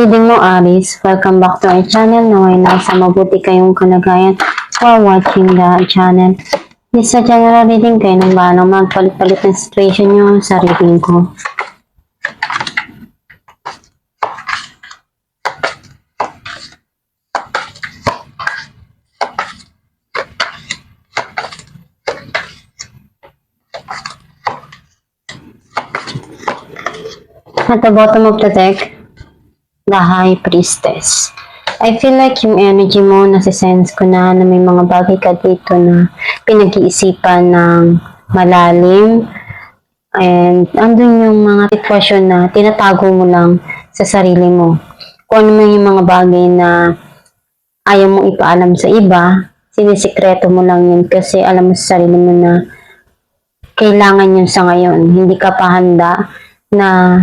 good evening mo, Aris. Welcome back to our channel. Naway nasa mabuti kayong kalagayan while watching the channel. This sa general reading kayo ng balang magpalit-palit ng situation nyo sa reading ko. At the bottom of the deck, the High Priestess. I feel like yung energy mo, nasisense ko na may mga bagay ka dito na pinag-iisipan ng malalim. And andun yung mga sitwasyon na tinatago mo lang sa sarili mo. Kung ano yung mga bagay na ayaw mong ipaalam sa iba, sinisikreto mo lang yun kasi alam mo sa sarili mo na kailangan yun sa ngayon. Hindi ka pa handa na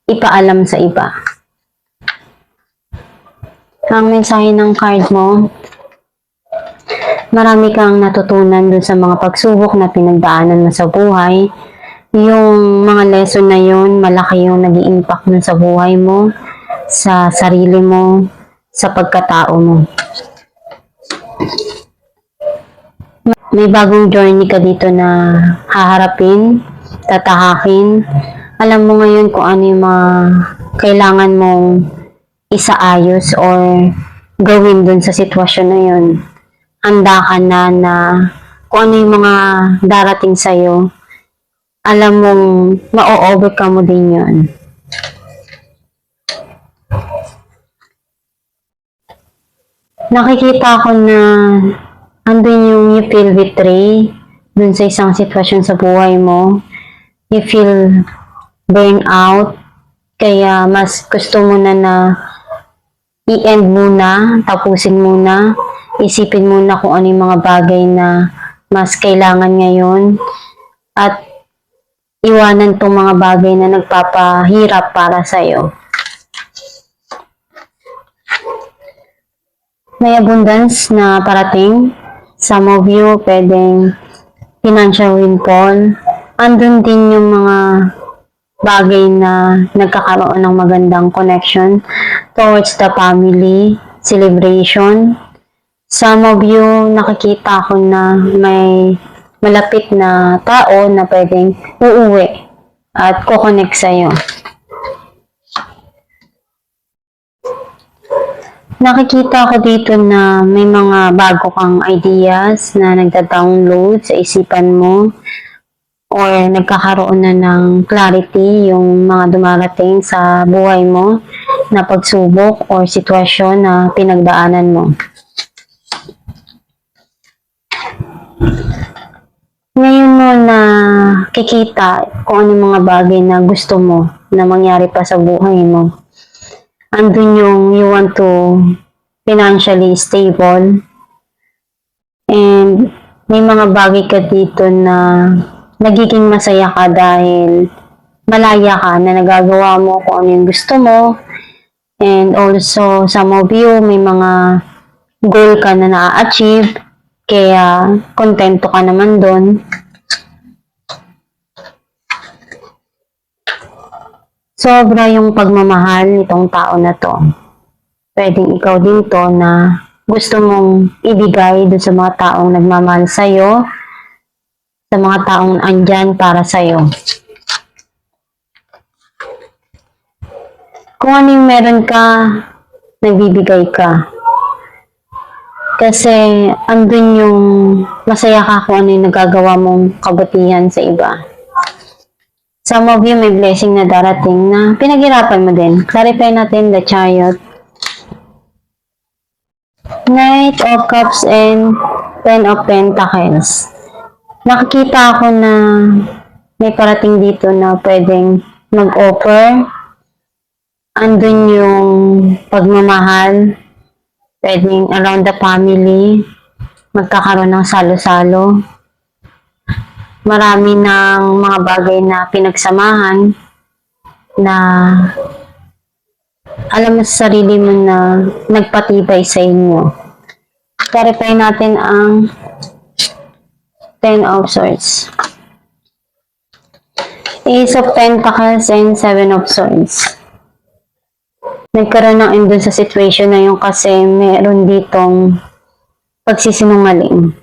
ipaalam sa iba. Ang mensahe ng card mo, marami kang natutunan dun sa mga pagsubok na pinagdaanan mo sa buhay. Yung mga lesson na yun, malaki yung nag-i-impact nun sa buhay mo, sa sarili mo, sa pagkatao mo. May bagong journey ka dito na haharapin, tatahakin. Alam mo ngayon kung ano yung mga kailangan mong isaayos or gawin dun sa sitwasyon na yun. Handa ka na kung ano yung mga darating sa'yo, alam mong ma-overcome mo din yun. Nakikita ko na andun yung you feel betray dun sa isang sitwasyon sa buhay mo. You feel burn out, kaya mas gusto mo na i-end muna, tapusin muna, isipin muna kung ano yung mga bagay na mas kailangan ngayon at iwanan tong mga bagay na nagpapahirap para sa'yo. May abundance na parating. Some of you pwedeng financial windfall. Andun din yung mga bagay na nagkakaroon ng magandang connection towards the family, celebration. Some of you, nakikita ko na may malapit na tao na pwedeng uuwi at kukonect sa'yo. Nakikita ko dito na may mga bago kang ideas na nagda-download sa isipan mo or nagkakaroon na ng clarity yung mga dumarating sa buhay mo na pagsubok or sitwasyon na pinagdaanan mo. Ngayon mo na kikita kung ano mga bagay na gusto mo na mangyari pa sa buhay mo. Andun yung you want to financially stable and may mga bagay ka dito na nagiging masaya ka dahil malaya ka na nagagawa mo kung ano yung gusto mo. And also, some of you, may mga goal ka na na-achieve, kaya kontento ka naman doon. Sobra yung pagmamahal nitong tao na to. Pwedeng ikaw din to na gusto mong ibigay doon sa mga taong nagmamahal sa'yo, sa mga taong andyan para sa'yo. Kung ano yung meron ka, nagbibigay ka. Kasi andun yung masaya ka kung ano yung nagagawa mong kabutihan sa iba. Some of you may blessing na darating na pinaghirapan mo din. Clarify natin the Chariot. Knight of Cups and Ten of Pentacles. Nakikita ako na may parating dito na pwedeng mag-offer. Andun yung pagmamahal. Pwedeng around the family. Magkakaroon ng salo-salo. Marami ng mga bagay na pinagsamahan na alam mo sa sarili mo na nagpatibay sa inyo. Clarify natin ang Ten of Swords. Ace of Pentacles and Seven of Swords. nagkaroon ng end dun sa situation na yun kasi meron ditong pagsisinungaling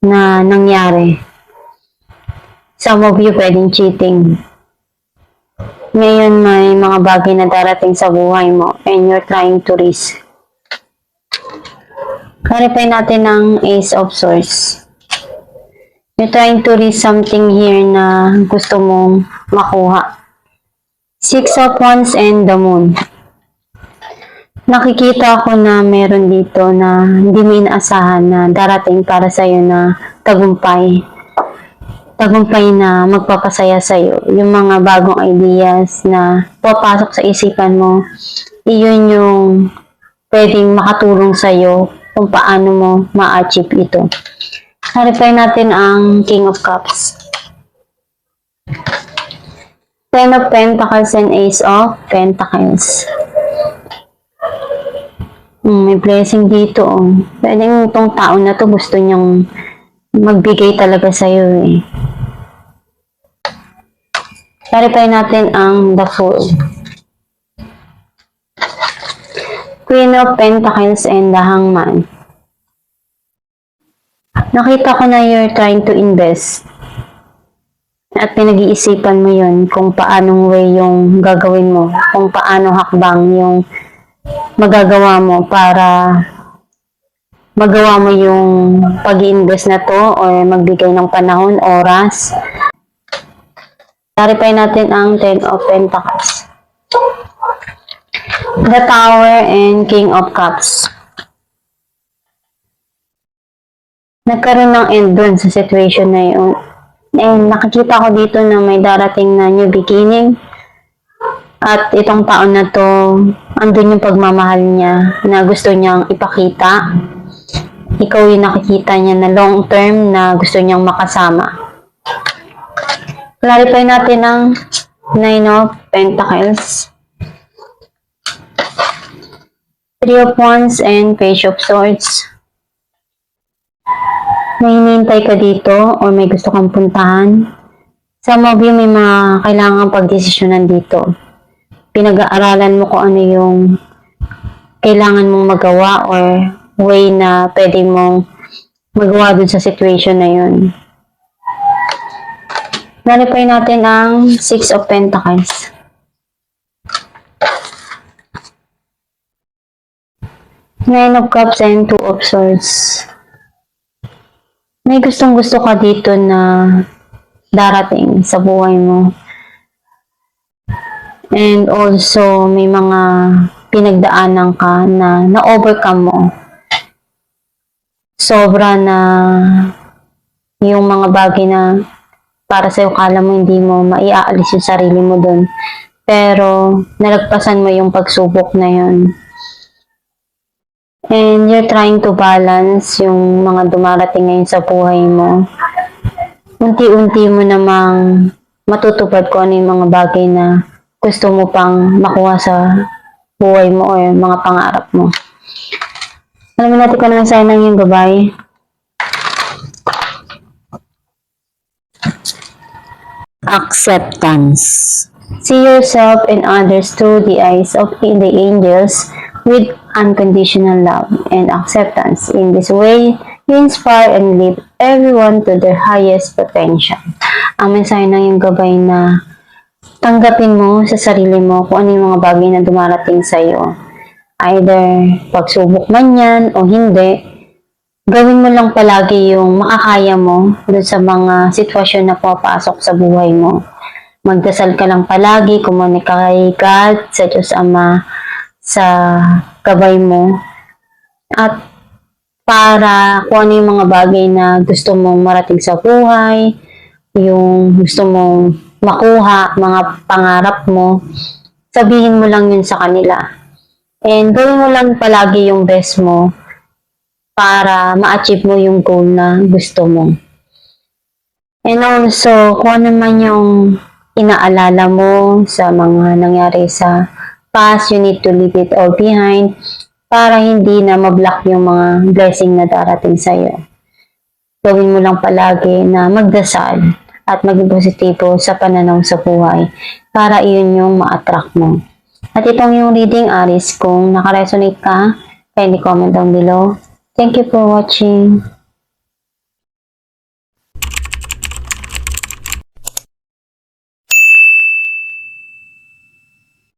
na nangyari. Some of you pwedeng cheating. Ngayon may mga bagay na darating sa buhay mo and you're trying to risk. Clarify natin ng Ace of Swords. You're trying to risk something here na gusto mong makuha. Six of Wands and the Moon. Nakikita ko na meron dito na hindi mo inaasahan na darating para sa'yo na tagumpay. Tagumpay na magpapasaya sa'yo. Yung mga bagong ideas na papasok sa isipan mo, iyon yung pwedeng makatulong sa'yo kung paano mo ma-achieve ito. Clarify natin ang King of Cups. Ten of Pentacles and Ace of Pentacles. May blessing dito. Pwedeng itong tao na to gusto niyang magbigay talaga sa'yo eh. Clarify natin ang The Fool. Queen of Pentacles and the Hangman. Nakita ko na you're trying to invest. At pinag-iisipan mo yun kung paanong way yung gagawin mo, kung paano hakbang yung magagawa mo para magawa mo yung pag-i-invest na to or magbigay ng panahon, oras. Clarify natin ang Ten of Pentacles. The Tower and King of Cups. Nagkaroon ng end dun sa situation na yun. And nakikita ko dito na may darating na new beginning. At itong taon na to, andun yung pagmamahal niya na gusto niyang ipakita. Ikaw yung nakikita niya na long term na gusto niyang makasama. Clarify natin ang Nine of Pentacles. Three of Wands and Page of Swords. May hinihintay ka dito o may gusto kang puntahan. Some of you may mga kailangan pagdesisyonan dito. Pinag-aaralan mo kung ano yung kailangan mong magawa or way na pwede mong magawa dun sa situation na yun. Clarify natin ang Six of Pentacles. Nine of Cups and Two of Swords. May gustong-gusto ka dito na darating sa buhay mo. And also, may mga pinagdaanan ka na na-overcome mo. Sobra na yung mga bagay na para sa'yo kala mo hindi mo maiaalis yung sarili mo dun. Pero, nalagpasan mo yung pagsubok na yun. And you're trying to balance yung mga dumarating ngayon sa buhay mo. Unti-unti mo namang matutupad kung ano yung mga bagay na gusto mo pang makuha sa buhay mo o yung mga pangarap mo. Alam mo natin kung naman sa'yo ng yung gabay. Acceptance. See yourself and others through the eyes of the angels with unconditional love and acceptance. In this way, you inspire and lift everyone to their highest potential. Ang mensahe ng yung gabay na tanggapin mo sa sarili mo kung ano yung mga bagay na dumarating sa'yo. Either pagsubok man yan o hindi, gawin mo lang palagi yung makakaya mo dun sa mga sitwasyon na papasok sa buhay mo. Magdasal ka lang palagi, kumunika kay God, sa Diyos Ama, sa gabay mo. At para kung ano yung mga bagay na gusto mong marating sa buhay, yung gusto mong makuha, mga pangarap mo, sabihin mo lang yun sa kanila. And gawin mo lang palagi yung best mo para ma-achieve mo yung goal na gusto mo. And also, kung ano man yung inaalala mo sa mga nangyari sa past, you need to leave it all behind para hindi na mablock yung mga blessing na darating sa'yo. Gawin mo lang palagi na magdasal at maging positibo sa pananaw sa buhay para iyon yung ma-attract mo. At itong yung reading, Aries, kung nakaresonate ka, kindly comment down below. Thank you for watching.